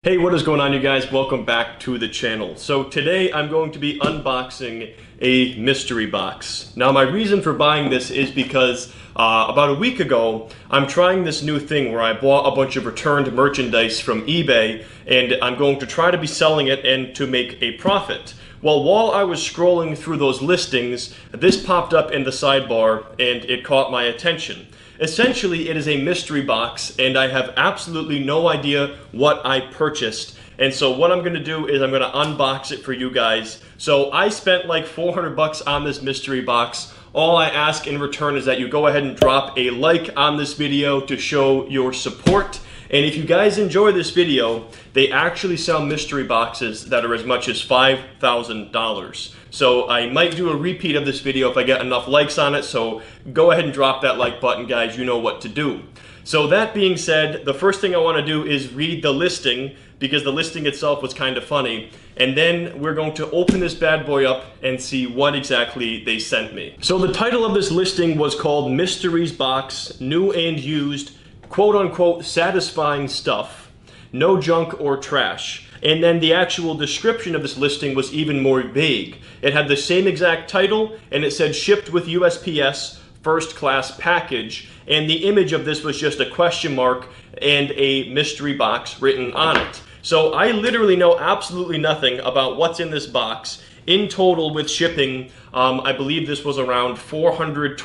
Hey, what is going on, you guys? Welcome back to the channel. So today I'm going to be unboxing a mystery box. Now my reason for buying this is because about a week ago I'm trying this new thing where I bought a bunch of returned merchandise from eBay and I'm going to try to be selling it and to make a profit. Well, while I was scrolling through those listings, this popped up in the sidebar and it caught my attention. Essentially, it is a mystery box, and I have absolutely no idea what I purchased. And so what I'm going to do is I'm going to unbox it for you guys. So I spent like 400 bucks on this mystery box. All I ask in return is that you go ahead and drop a like on this video to show your support. And if you guys enjoy this video, they actually sell mystery boxes that are as much as $5,000. So I might do a repeat of this video if I get enough likes on it, so go ahead and drop that like button, guys. You know what to do. So that being said, the first thing I want to do is read the listing, because the listing itself was kind of funny. And then we're going to open this bad boy up and see what exactly they sent me. So the title of this listing was called Mysteries Box, New and Used, quote-unquote satisfying stuff, no junk or trash. And then the actual description of this listing was even more vague. It had the same exact title, and it said shipped with USPS, first class package, and the image of this was just a question mark and a mystery box written on it. So I literally know absolutely nothing about what's in this box. In total with shipping, I believe this was around $420,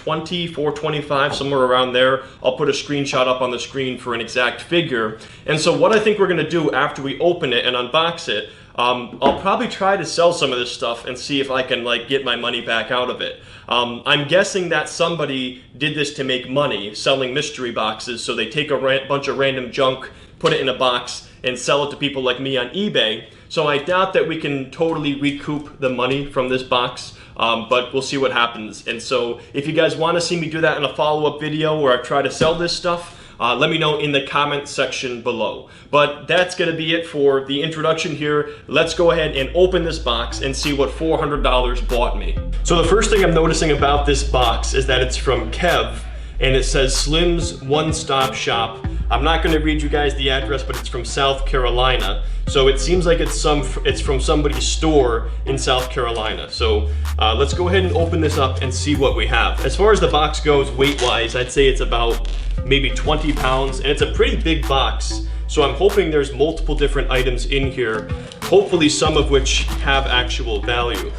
$425, somewhere around there. I'll put a screenshot up on the screen for an exact figure. And so what I think we're gonna do after we open it and unbox it, I'll probably try to sell some of this stuff and see if I can get my money back out of it. I'm guessing that somebody did this to make money selling mystery boxes, so they take a bunch of random junk, put it in a box, and sell it to people like me on eBay. So I doubt that we can totally recoup the money from this box, but we'll see what happens. And so if you guys want to see me do that in a follow-up video where I try to sell this stuff, let me know in the comment section below. But that's going to be it for the introduction here. Let's go ahead and open this box and see what $400 bought me. So the first thing I'm noticing about this box is that it's from Kev, and it says Slim's One Stop Shop. I'm not going to read you guys the address, but it's from South Carolina. So it seems like it's from somebody's store in South Carolina. So let's go ahead and open this up and see what we have. As far as the box goes weight-wise, I'd say it's about maybe 20 pounds, and it's a pretty big box. So I'm hoping there's multiple different items in here, hopefully some of which have actual value.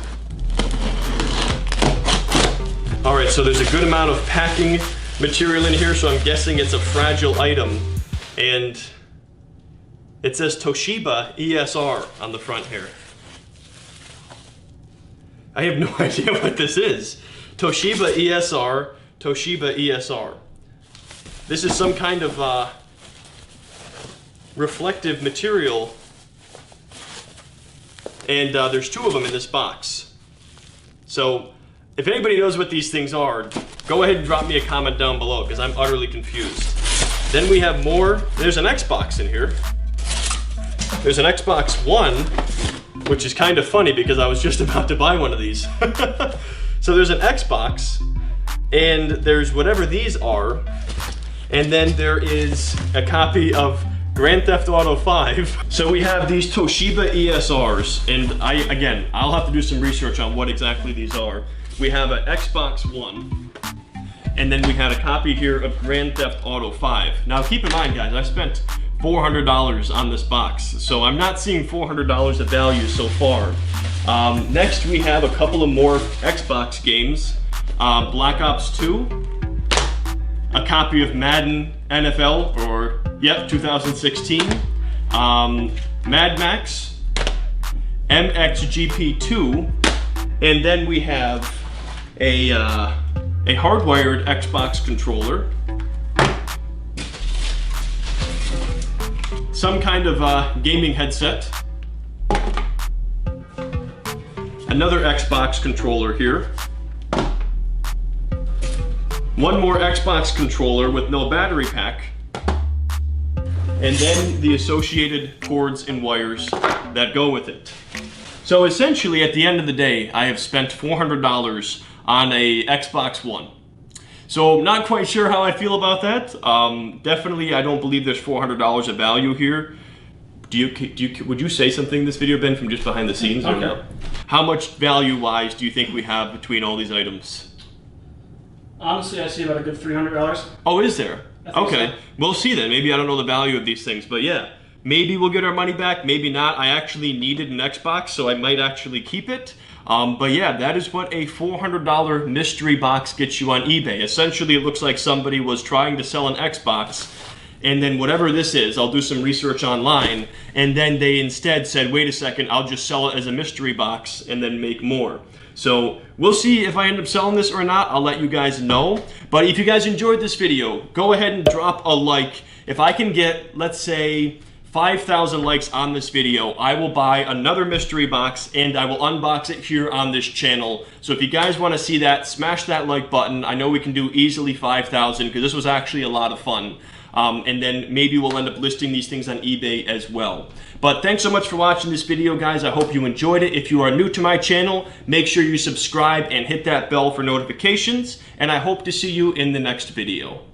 All right, so there's a good amount of packing material in here, so I'm guessing it's a fragile item. And it says Toshiba ESR on the front here. I have no idea what this is. Toshiba ESR, Toshiba ESR. This is some kind of reflective material, and there's two of them in this box. So if anybody knows what these things are, go ahead and drop me a comment down below, because I'm utterly confused. Then we have more. There's an Xbox in here. There's an Xbox One, which is kind of funny because I was just about to buy one of these. So there's an Xbox, and there's whatever these are, and then there is a copy of Grand Theft Auto 5. So we have these Toshiba ESRs, and I'll have to do some research on what exactly these are. We have an Xbox One, and then we had a copy here of Grand Theft Auto 5. Now keep in mind, guys, I spent $400 on this box, so I'm not seeing $400 of value so far. Next we have a couple of more Xbox games. Black Ops 2, a copy of Madden Nfl, or 2016, Mad Max, MXGP2, and then we have a hardwired Xbox controller, some kind of gaming headset, another Xbox controller here, one more Xbox controller with no battery pack, and then the associated cords and wires that go with it. So essentially, at the end of the day, I have spent $400 on a Xbox One. So not quite sure how I feel about that. Definitely, I don't believe there's $400 of value here. Do would you say something in this video, Ben, from just behind the scenes? Or no? How much value-wise do you think we have between all these items? Honestly, I see about a good $300. Oh, is there? Okay, so. We'll see then. Maybe I don't know the value of these things, but yeah. Maybe we'll get our money back, maybe not. I actually needed an Xbox, so I might actually keep it. But yeah, that is what a $400 mystery box gets you on eBay. Essentially, it looks like somebody was trying to sell an Xbox, and then whatever this is, I'll do some research online, and then they instead said, wait a second, I'll just sell it as a mystery box and then make more. So we'll see if I end up selling this or not. I'll let you guys know. But if you guys enjoyed this video, go ahead and drop a like. If I can get, let's say, 5,000 likes on this video, I will buy another mystery box and I will unbox it here on this channel. So if you guys want to see that, smash that like button. I know we can do easily 5,000 because this was actually a lot of fun. And then maybe we'll end up listing these things on eBay as well. But thanks so much for watching this video, guys. I hope you enjoyed it. If you are new to my channel, make sure you subscribe and hit that bell for notifications. And I hope to see you in the next video.